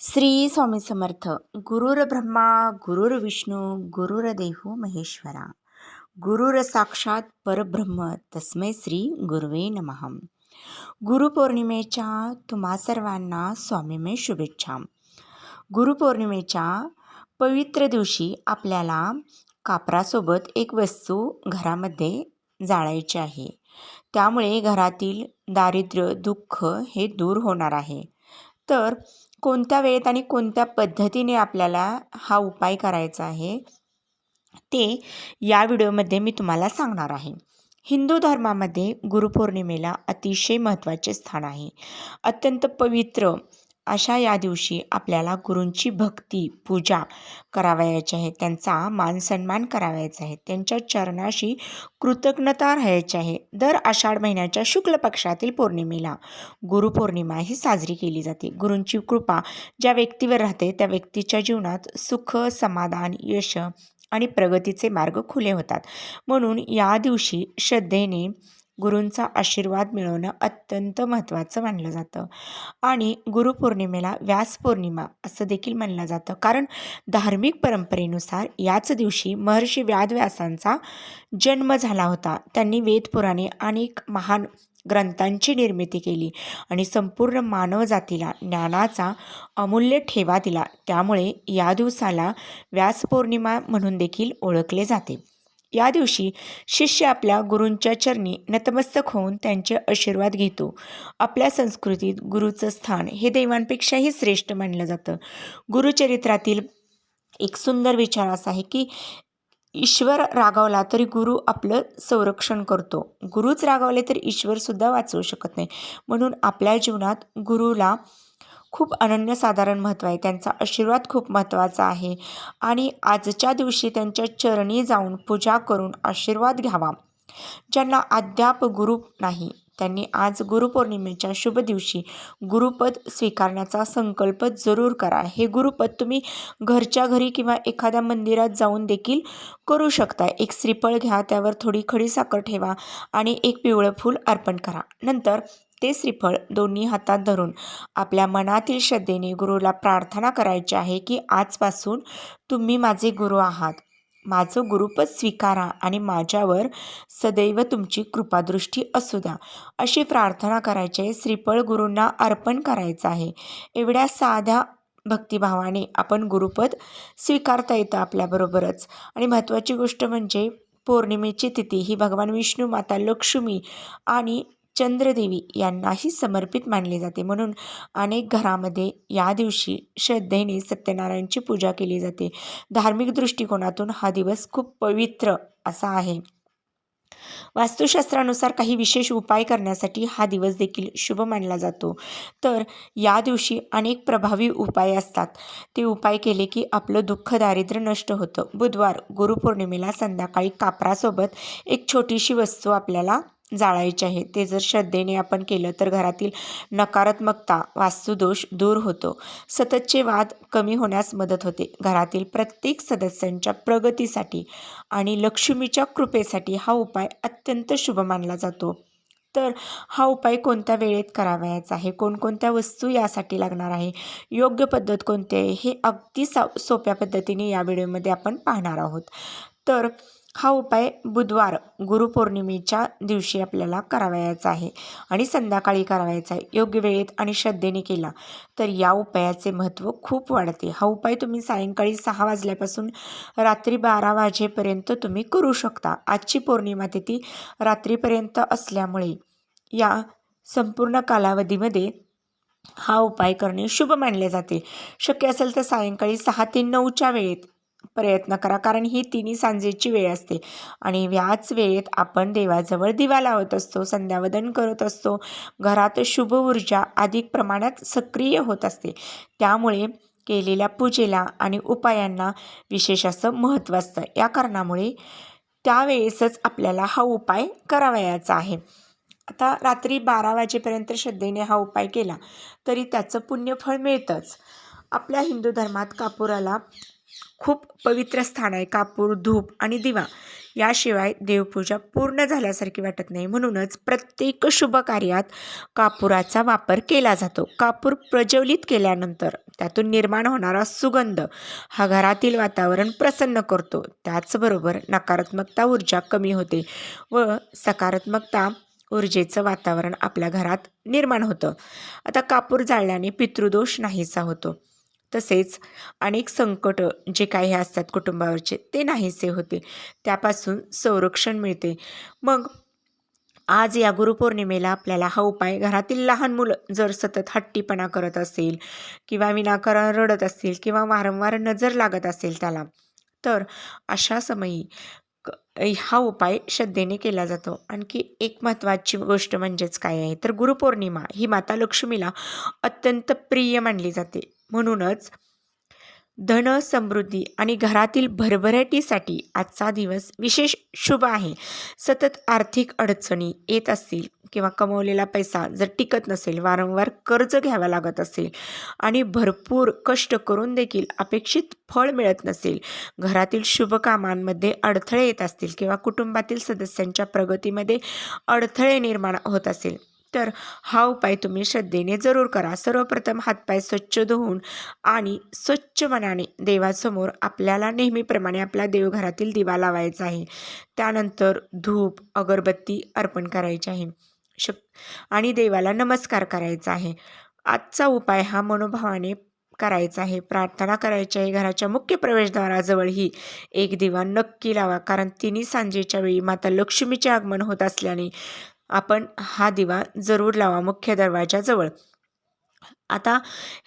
श्री स्वामी समर्थ. गुरुर ब्रह्मा गुरुर्विष्णू गुरुर्देव महेश्वरा, गुरुर साक्षात परब्रह्म तस्मै श्री गुरुवे नमः. गुरुपौर्णिमेच्या तुम्हा सर्वांना स्वामीमय शुभेच्छा. गुरुपौर्णिमेच्या पवित्र दिवशी आपल्याला कापरासोबत एक वस्तू घरामध्ये जाळायची आहे. त्यामुळे घरातील दारिद्र्य दुःख हे दूर होणार आहे. तर कोणत्या वेळेत आणि कोणत्या पद्धतीने आपल्याला हा उपाय करायचा आहे ते या व्हिडिओमध्ये मी तुम्हाला सांगणार आहे. हिंदू धर्मामध्ये गुरुपौर्णिमेला अतिशय महत्त्वाचे स्थान आहे. अत्यंत पवित्र अशा या दिवशी आपल्याला गुरूंची भक्ती पूजा करावयाची आहे, त्यांचा मान सन्मान करावयाचा आहे, त्यांच्या चरणाशी कृतज्ञता राहायची आहे. दर आषाढ महिन्याच्या शुक्ल पक्षातील पौर्णिमेला गुरुपौर्णिमा ही साजरी केली जाते. गुरूंची कृपा ज्या व्यक्तीवर राहते त्या व्यक्तीच्या जीवनात सुख, समाधान, यश आणि प्रगतीचे मार्ग खुले होतात. म्हणून या दिवशी श्रद्धेने गुरूंचा आशीर्वाद मिळवणं अत्यंत महत्त्वाचं मानलं जातं. आणि गुरुपौर्णिमेला व्यास पौर्णिमा असं देखील म्हणलं जातं, कारण धार्मिक परंपरेनुसार याच दिवशी महर्षी व्यासांचा जन्म झाला होता. त्यांनी वेदपुराणे अनेक महान ग्रंथांची निर्मिती केली आणि संपूर्ण मानव जातीला ज्ञानाचा अमूल्य ठेवा दिला. त्यामुळे या दिवसाला व्यास पौर्णिमा म्हणून देखील ओळखले जाते. या दिवशी शिष्य आपल्या गुरूंच्या चरणी नतमस्तक होऊन त्यांचे आशीर्वाद घेतो. आपल्या संस्कृतीत गुरुचं स्थान हे देवांपेक्षाही श्रेष्ठ मानलं जातं. गुरुचरित्रातील एक सुंदर विचार असा आहे की ईश्वर रागावला तरी गुरु आपलं संरक्षण करतो. गुरुच रागावले तर ईश्वरसुद्धा वाचवू शकत नाही. म्हणून आपल्या जीवनात गुरुला खूप अनन्यसाधारण महत्त्व आहे. त्यांचा आशीर्वाद खूप महत्त्वाचा आहे आणि आजच्या दिवशी त्यांच्या चरणी जाऊन पूजा करून आशीर्वाद घ्यावा. ज्यांना अद्याप गुरु नाही त्यांनी आज गुरुपौर्णिमेच्या शुभ दिवशी गुरुपद स्वीकारण्याचा संकल्प जरूर करा. हे गुरुपद तुम्ही घरच्या घरी किंवा एखाद्या मंदिरात जाऊन देखील करू शकता. एक श्रीफळ घ्या, त्यावर थोडी खडीसाखर ठेवा आणि एक पिवळं फूल अर्पण करा. नंतर ते श्रीफळ दोन्ही हातात धरून आपल्या मनातील श्रद्धेने गुरुला प्रार्थना करायची आहे की आजपासून तुम्ही माझे गुरु आहात. माझं गुरुपद स्वीकारा आणि माझ्यावर सदैव तुमची कृपादृष्टी असू द्या, अशी प्रार्थना करायची आहे. श्रीफळ गुरूंना अर्पण करायचं आहे. एवढ्या साध्या भक्तिभावाने आपण गुरुपद स्वीकारता येतं आपल्याबरोबरच. आणि महत्त्वाची गोष्ट म्हणजे पौर्णिमेची तिथी ही भगवान विष्णू, माता लक्ष्मी आणि चंद्रदेवी यांनाही समर्पित मानली जाते. म्हणून अनेक घरामध्ये या दिवशी श्रद्धेने सत्यनारायणची पूजा केली जाते. धार्मिक दृष्टिकोनातून हा दिवस खूप पवित्र असा आहे. वास्तुशास्त्रानुसार काही विशेष उपाय करण्यासाठी हा दिवस देखील शुभ मानला जातो. तर या दिवशी अनेक प्रभावी उपाय असतात. ते उपाय केले की आपलं दुःख दारिद्र्य नष्ट होतं. बुधवार गुरुपौर्णिमेला संध्याकाळी कापरासोबत एक छोटीशी वस्तू आपल्याला जाळायची आहे. ते जर श्रद्धेने आपण केलं तर घरातील नकारात्मकता, वास्तुदोष दूर होतो. सततचे वाद कमी होण्यास मदत होते. घरातील प्रत्येक सदस्यांच्या प्रगतीसाठी आणि लक्ष्मीच्या कृपेसाठी हा उपाय अत्यंत शुभ मानला जातो. तर हा उपाय कोणत्या वेळेत करावयाचा आहे, कोणकोणत्या वस्तू यासाठी लागणार आहे, योग्य पद्धत कोणती आहे, हे अगदी सोप्या पद्धतीने या व्हिडिओमध्ये आपण पाहणार आहोत. तर हा उपाय बुधवार गुरुपौर्णिमेच्या दिवशी आपल्याला करावयाचा आहे आणि संध्याकाळी करावयाचा आहे. योग्य वेळेत आणि श्रद्धेने केला तर या उपायाचे महत्त्व खूप वाढते. हा उपाय तुम्ही सायंकाळी 6 वाजल्यापासून रात्री 12 वाजेपर्यंत तुम्ही करू शकता. आजची पौर्णिमा तिथी रात्रीपर्यंत असल्यामुळे या संपूर्ण कालावधीमध्ये हा उपाय करणे शुभ मानले जाते. शक्य असेल तर सायंकाळी 6 ते 9च्या वेळेत प्रयत्न करा, कारण ही तिन्ही सांजेची वेळ असते आणि याच वेळेत आपण देवाजवळ दिवा लावत असतो, संध्यावंदन करत असतो. घरात शुभ ऊर्जा अधिक प्रमाणात सक्रिय होत असते. त्यामुळे केलेल्या पूजेला आणि उपायांना विशेष असं महत्त्व असतं. या कारणामुळे त्यावेळेसच आपल्याला हा उपाय करावयाचा आहे. आता रात्री 12 वाजेपर्यंत श्रद्धेने हा उपाय केला तरी त्याचं पुण्यफळ मिळतंच. आपल्या हिंदू धर्मात कापुराला खूप पवित्र स्थान आहे. कापूर, धूप आणि दिवा याशिवाय देवपूजा पूर्ण झाल्यासारखी वाटत नाही. म्हणूनच प्रत्येक शुभ कार्यात कापुराचा वापर केला जातो. कापूर प्रज्वलित केल्यानंतर त्यातून निर्माण होणारा सुगंध हा घरातील वातावरण प्रसन्न करतो. त्याचबरोबर नकारात्मकता ऊर्जा कमी होते व सकारात्मकता ऊर्जेचं वातावरण आपल्या घरात निर्माण होतं. आता कापूर जाळल्याने पितृदोष नाहीसा होतो. तसेच अनेक संकट जे काही असतात कुटुंबावरचे ते नाहीसे होते. त्यापासून संरक्षण मिळते. मग आज या गुरुपौर्णिमेला आपल्याला हा उपाय, घरातील लहान मुलं जर सतत हट्टीपणा करत असेल किंवा विनाकारण रडत असतील किंवा वारंवार नजर लागत असेल त्याला, तर अशा समयी हा उपाय श्रद्धेने केला जातो. आणखी एक महत्त्वाची गोष्ट म्हणजेच काय आहे, तर गुरुपौर्णिमा ही माता लक्ष्मीला अत्यंत प्रिय मानली जाते. म्हणूनच धन समृद्धी आणि घरातील भरभराटीसाठी आजचा दिवस विशेष शुभ आहे. सतत आर्थिक अडचणी येत असतील किंवा कमवलेला पैसा जर टिकत नसेल, वारंवार कर्ज घ्यावं लागत असेल आणि भरपूर कष्ट करून देखील अपेक्षित फळ मिळत नसेल, घरातील शुभ कामांमध्ये अडथळे येत असतील किंवा कुटुंबातील सदस्यांच्या प्रगतीमध्ये अडथळे निर्माण होत असेल, तर हा उपाय तुम्ही श्रद्धेने जरूर करा. सर्वप्रथम हातपाय स्वच्छ धुवून आणि स्वच्छ मनाने देवासमोर आपल्याला नेहमीप्रमाणे आपल्या देवघरातील दिवा लावायचा आहे. त्यानंतर धूप, अगरबत्ती अर्पण करायची आहे आणि देवाला नमस्कार करायचा आहे. आजचा उपाय हा मनोभावाने करायचा आहे. प्रार्थना करायची आहे. घराच्या मुख्य प्रवेशद्वाराजवळही एक दिवा नक्की लावा, कारण तिन्ही सांजेच्या वेळी माता लक्ष्मीचे आगमन होत असल्याने आपण हा दिवा जरूर लावा मुख्य दरवाजाजवळ. आता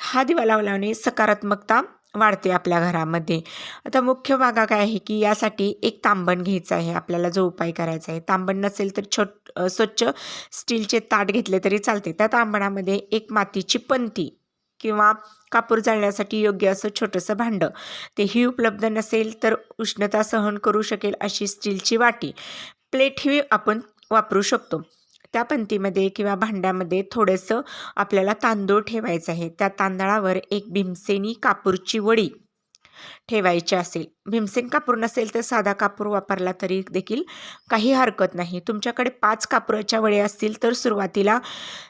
हा दिवा लावल्याने सकारात्मकता वाढते आपल्या घरामध्ये. आता मुख्य भाग काय आहे की यासाठी एक तांबण घ्यायचं आहे आपल्याला, जो उपाय करायचा आहे. तांबण नसेल तर स्वच्छ स्टीलचे ताट घेतले तरी चालते. त्या तांबणामध्ये एक मातीची पंती किंवा कापूर जाळण्यासाठी योग्य असं छोटंसं भांडं, तेही उपलब्ध नसेल तर उष्णता सहन करू शकेल अशी स्टीलची वाटी, प्लेटही आपण वापरू शकतो. त्या पंतीमध्ये किंवा भांड्यामध्ये थोडंसं आपल्याला तांदूळ ठेवायचं आहे. त्या तांदळावर एक भीमसेनी कापूरची वडी ठेवायची असेल. भीमसेन कापूर नसेल तर साधा कापूर वापरला तरी देखील काही हरकत नाही. तुमच्याकडे 5 कापुराच्या वड्या असतील तर सुरुवातीला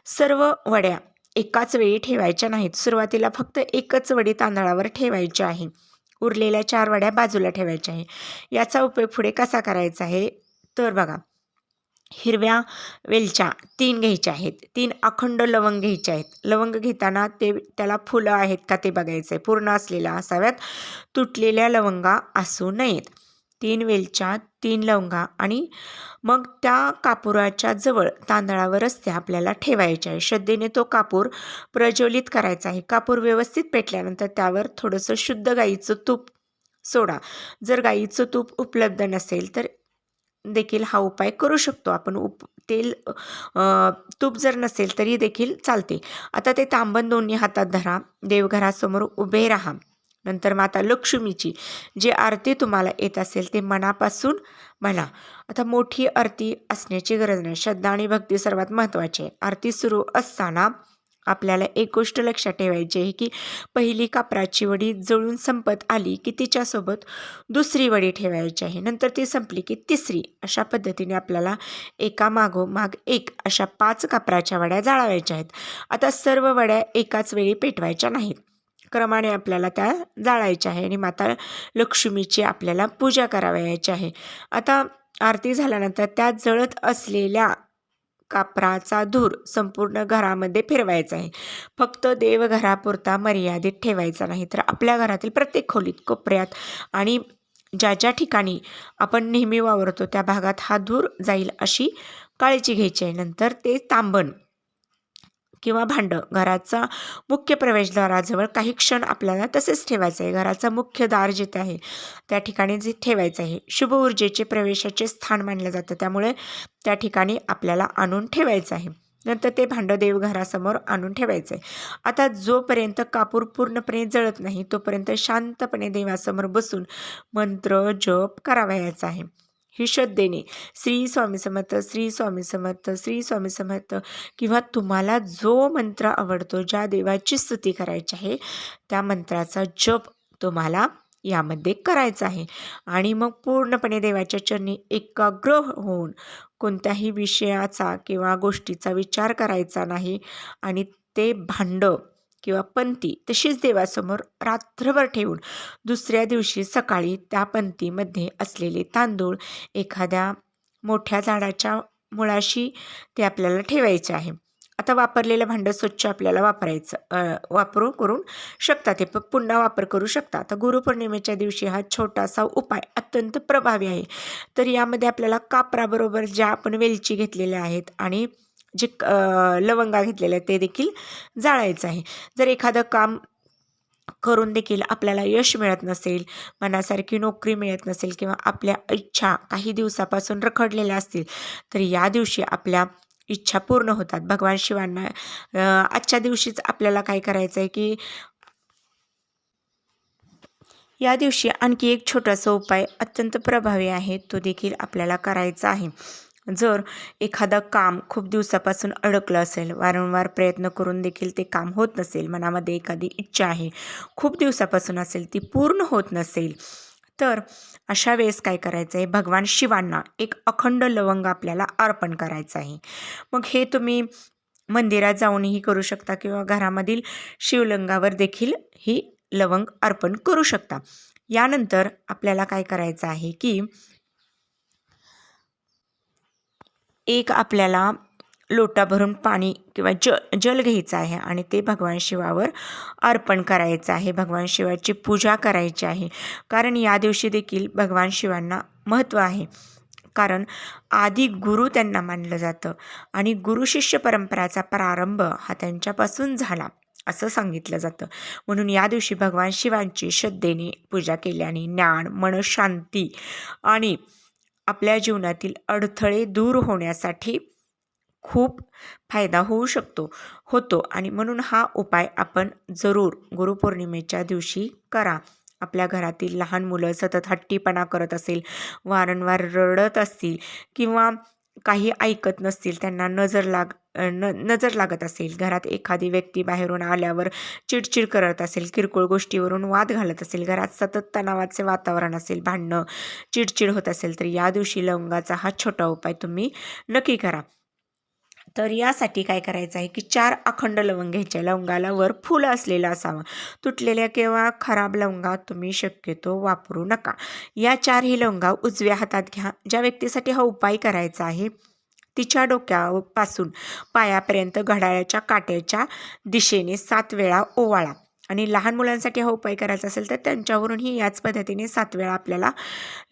सर्व वड्या एकाच वेळी ठेवायच्या नाहीत. सुरुवातीला फक्त एकच वडी तांदळावर ठेवायची आहे. उरलेल्या 4 वड्या बाजूला ठेवायच्या आहे. याचा उपयोग पुढे कसा करायचा आहे तर बघा, हिरव्या वेलच्या 3 घ्यायच्या आहेत. 3 अखंड लवंग घ्यायचे आहेत. लवंग घेताना त्याला फुलं आहेत का ते बघायचं आहे. पूर्ण असलेल्या असाव्यात, तुटलेल्या लवंगा असू नयेत. 3 वेलच्या, 3 लवंगा आणि मग त्या कापुराच्या जवळ तांदळावरच त्या आपल्याला ठेवायच्या आहे. श्रद्धेने तो कापूर प्रज्वलित करायचा आहे. कापूर व्यवस्थित पेटल्यानंतर त्यावर थोडंसं शुद्ध गाईचं तूप सोडा. जर गाईचं तूप उपलब्ध नसेल तर देखील हा उपाय करू शकतो आपण. तूप जर नसेल तरी देखील चालते. आता ते तांबण दोन्ही हातात धरा, देवघरासमोर उभे राहा. नंतर माता लक्ष्मीची जी आरती तुम्हाला येत असेल ते मनापासून म्हणा. आता मोठी आरती असण्याची गरज नाही, श्रद्धा आणि भक्ती सर्वात महत्त्वाची आहे. आरती सुरू असताना आपल्याला एक गोष्ट लक्षात ठेवायची आहे की पहिली कापराची वडी जळून संपत आली की तिच्यासोबत दुसरी वडी ठेवायची आहे. नंतर ती संपली की तिसरी. अशा पद्धतीने आपल्याला एकामागोमाग एक अशा 5 कापराच्या वड्या जाळावायच्या आहेत. आता सर्व वड्या एकाच वेळी पेटवायच्या नाहीत. क्रमाने आपल्याला त्या जाळायच्या आहे आणि माता लक्ष्मीची आपल्याला पूजा करावयाची आहे. आता आरती झाल्यानंतर त्या जळत असलेल्या कापराचा धूर संपूर्ण घरामध्ये फिरवायचा आहे. फक्त देवघरापुरता मर्यादित ठेवायचा नाही, तर आपल्या घरातील प्रत्येक खोलीत, कोपऱ्यात आणि ज्या ज्या ठिकाणी आपण नेहमी वावरतो त्या भागात हा धूर जाईल अशी काळजी घ्यायची आहे. नंतर ते तांबण किंवा भांडं घराचा मुख्य प्रवेशद्वाराजवळ काही क्षण आपल्याला तसेच ठेवायचं आहे. घराचा मुख्य दार जिथे आहे त्या ठिकाणी जे ठेवायचं आहे. शुभ ऊर्जेचे प्रवेशाचे स्थान मानलं जातं, त्यामुळे त्या ठिकाणी आपल्याला आणून ठेवायचं आहे. नंतर ते भांडं देवघरासमोर आणून ठेवायचं आहे. आता जोपर्यंत कापूर पूर्णपणे जळत नाही तोपर्यंत शांतपणे देवासमोर बसून मंत्र जप करावयाचा आहे. ही श्रद्धेने श्री स्वामी समर्थ, श्री स्वामी समर्थ, श्री स्वामी समर्थ किंवा तुम्हाला जो मंत्र आवडतो, ज्या देवाची स्तुती करायची आहे त्या मंत्राचा जप तुम्हाला यामध्ये करायचं आहे. आणि मग पूर्णपणे देवाच्या चरणी एकाग्र होऊन कोणत्याही विषयाचा किंवा गोष्टीचा विचार करायचा नाही आणि ते भांडं किंवा पंती तशीच देवासमोर रात्रभर ठेवून दुसऱ्या दिवशी सकाळी त्या पंतीमध्ये असलेले तांदूळ एखाद्या मोठ्या झाडाच्या मुळाशी ते आपल्याला ठेवायचे आहे. आता वापरलेलं भांडं स्वच्छ आपल्याला वापरू करून शकता, ते पुन्हा वापर करू शकता. आता गुरुपौर्णिमेच्या दिवशी हा छोटासा उपाय अत्यंत प्रभावी आहे. तर यामध्ये आपल्याला कापराबरोबर ज्या आपण वेलची घेतलेल्या आहेत आणि जे लवंगा घेतलेल्या आहेत ते देखील जाळायचं आहे. जर एखादं काम करून देखील आपल्याला यश मिळत नसेल, मनासारखी नोकरी मिळत नसेल किंवा आपल्या इच्छा काही दिवसापासून रखडलेल्या असतील, तर या दिवशी आपल्या इच्छा पूर्ण होतात. भगवान शिवांना आजच्या दिवशीच आपल्याला काय करायचं आहे की या दिवशी आणखी एक छोटासा उपाय अत्यंत प्रभावी आहे, तो देखील आपल्याला करायचा आहे. जर एखादं काम खूप दिवसापासून अडकलं असेल, वारंवार प्रयत्न करून देखील ते काम होत नसेल, मनामध्ये एखादी इच्छा आहे खूप दिवसापासून असेल ती पूर्ण होत नसेल, तर अशा वेळेस काय करायचं आहे, भगवान शिवांना एक अखंड लवंग आपल्याला अर्पण करायचं आहे. मग हे तुम्ही मंदिरात जाऊनही करू शकता किंवा घरामधील शिवलिंगावर देखील ही लवंग अर्पण करू शकता. यानंतर आपल्याला काय करायचं आहे की एक आपल्याला लोटा भरून पाणी किंवा जल घ्यायचं आहे आणि ते भगवान शिवावर अर्पण करायचं आहे. भगवान शिवाची पूजा करायची आहे. कारण या दिवशी देखील भगवान शिवांना महत्त्व आहे. कारण आधी गुरु त्यांना मानलं जातं आणि गुरु शिष्य परंपराचा प्रारंभ हा त्यांच्यापासून झाला असं सांगितलं जातं. म्हणून या दिवशी भगवान शिवांची श्रद्धेने पूजा केल्याने ज्ञान, मनशांती आणि आपल्या जीवनातील अडथळे दूर होण्यासाठी खूप फायदा होतो आणि म्हणून हा उपाय आपण जरूर गुरुपौर्णिमेच्या दिवशी करा. आपल्या घरातील लहान मुलं सतत हट्टीपणा करत असेल, वारंवार रडत असतील किंवा काही ऐकत नसतील, त्यांना नजर लागत असेल, घरात एखादी व्यक्ती बाहेरून आल्यावर चिडचिड करत असेल, किरकोळ गोष्टीवरून वाद घालत असेल, घरात सतत तणावाचे वातावरण असेल, भांडणं, चिडचिड होत असेल, तर या दिवशी लवंगाचा हा छोटा उपाय तुम्ही नक्की करा. तर यासाठी काय करायचं आहे की 4 अखंड लवंग घ्यायच्या. लवंगाला वर फुलं असलेलं असावं. तुटलेल्या किंवा खराब लवंगा तुम्ही शक्यतो वापरू नका. या 4ही लवंगा उजव्या हातात घ्या. ज्या व्यक्तीसाठी हा उपाय करायचा आहे तिच्या डोक्यापासून पायापर्यंत घड्याळाच्या काट्याच्या दिशेने 7 वेळा ओवाळा. आणि लहान मुलांसाठी हा उपाय करायचा असेल तर त्यांच्यावरूनही याच पद्धतीने 7 वेळा आपल्याला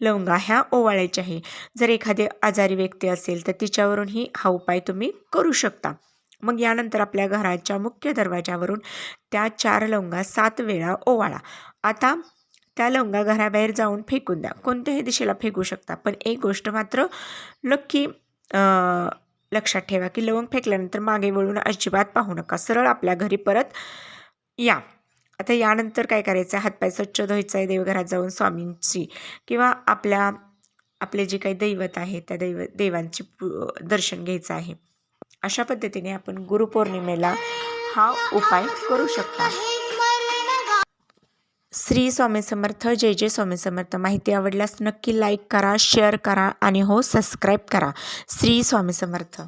लवंगा ह्या ओवाळायच्या आहे. जर एखादी आजारी व्यक्ती असेल तर तिच्यावरूनही हा उपाय तुम्ही करू शकता. मग यानंतर आपल्या घराच्या मुख्य दरवाजावरून त्या 4 लवंगा 7 वेळा ओवाळा. आता त्या लवंगा घराबाहेर जाऊन फेकून द्या. कोणत्याही दिशेला फेकू शकता. पण एक गोष्ट मात्र नक्की लक्षात ठेवा की लवंग फेकल्यानंतर मागे वळून अजिबात पाहू नका. सरळ आपल्या घरी परत या. आता यानंतर काय करायचं आहे, हातपाय स्वच्छ धुवायचं आहे, देवघरात जाऊन स्वामींची किंवा आपले जे काही दैवत आहे त्या देवांची दर्शन घ्यायचं आहे. अशा पद्धतीने आपण गुरुपौर्णिमेला हा उपाय करू शकता. श्री स्वामी समर्थ. जय जय स्वामी समर्थ. माहिती आवडल्यास नक्की लाईक करा, शेअर करा आणि सबस्क्राईब करा. श्री स्वामी समर्थ.